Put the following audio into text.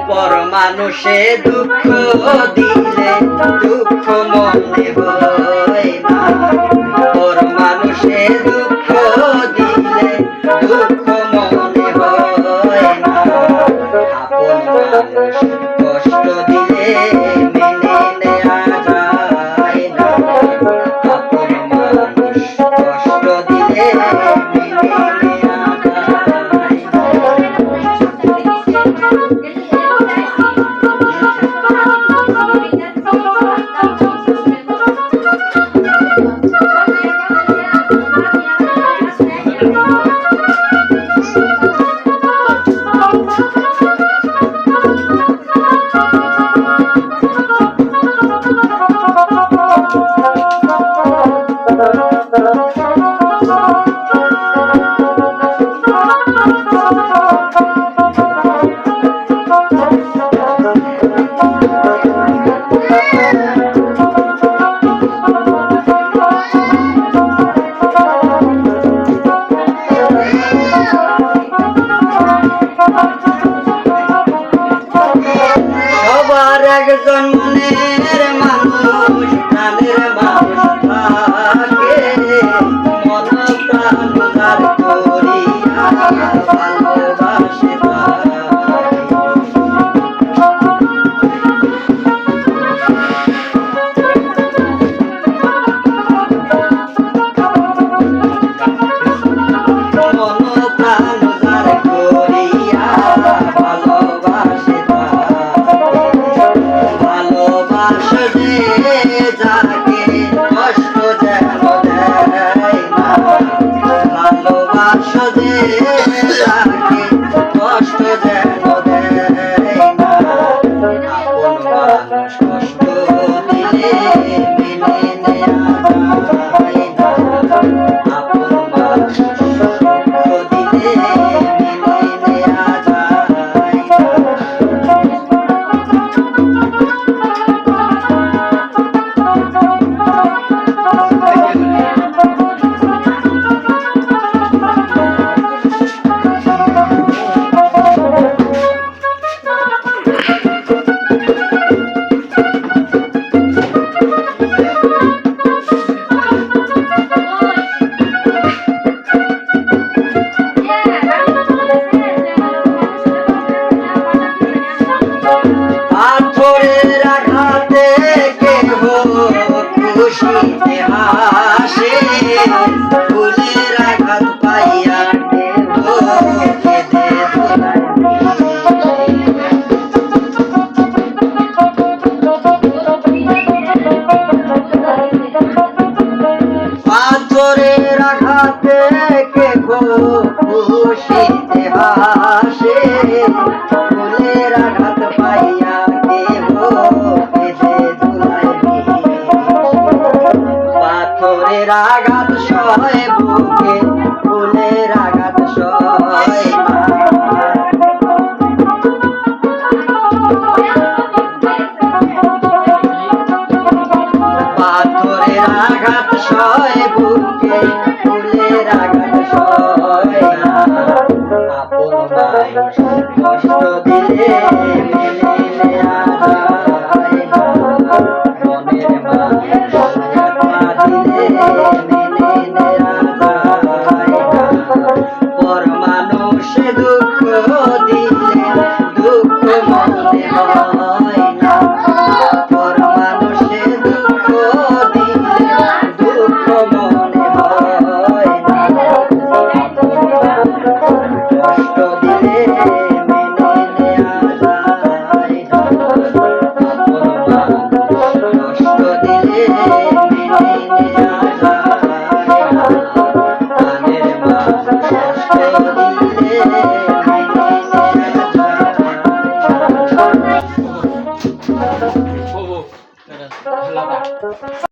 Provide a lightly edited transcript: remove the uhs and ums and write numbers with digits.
পর মানুষে দুঃখ দিলে দুঃখ মনে হয় না, পর মানুষে দুঃখ দিলে দুঃখ মনে হয় না, আপন মানুষ কষ্ট দিলে মেনে নেয়া যায় না, আপন মানুষ কষ্ট দিলে মেনে নেয়া যায় না। সবার একজন মনের মানুষ, প্রাণের মানুষ থাকে, মন প্রাণ উজাড় করিয়া ভালোবাসে তাই। মন প্রাণ উজাড় করিয়া ভালোবাসে যাকে কষ্ট যেন দেয় না, ভালোবাসো যে যাকে কষ্ট যেন দেয় না, আপন মানুষ কষ্ট দিলে মেনে নেয়া যায় না, আপন মানুষ দুঃখ দিলে মেনে নেয়া যায় না। পাথরের আঘাতে কেহ খুশিতে হাসে, ফুলের আঘাত পাইয়া কেহ কেঁদে দোলায়। পাথরের আঘাতে কেহ খুশিতে হাসে, ফুলের আঘাত পাইয়া পাথরের আঘাত সয় বুকে, ফুলের আঘাত সয় না। পাথরের আঘাত সয় বুকে, ফুলের আঘাত সয় না, আপন মানুষ কষ্ট দিলে মেনে নেয়া যায় না, মনের মানুষ দিলে মেনে নেয়া যায় না, পর মানুষে দুঃখ দিলে দুঃখ মনে হয় না, পর মানুষে দুঃখ দিলে দুঃখ মনে হয় না, কষ্ট দিলে মেনে নেয়া যায় না, আপন মানুষ কষ্ট দিলে মেনে নেয়া যায় না, প্রাণের মানুষ কষ্ট দিলে মেনে নেয়া যায় না।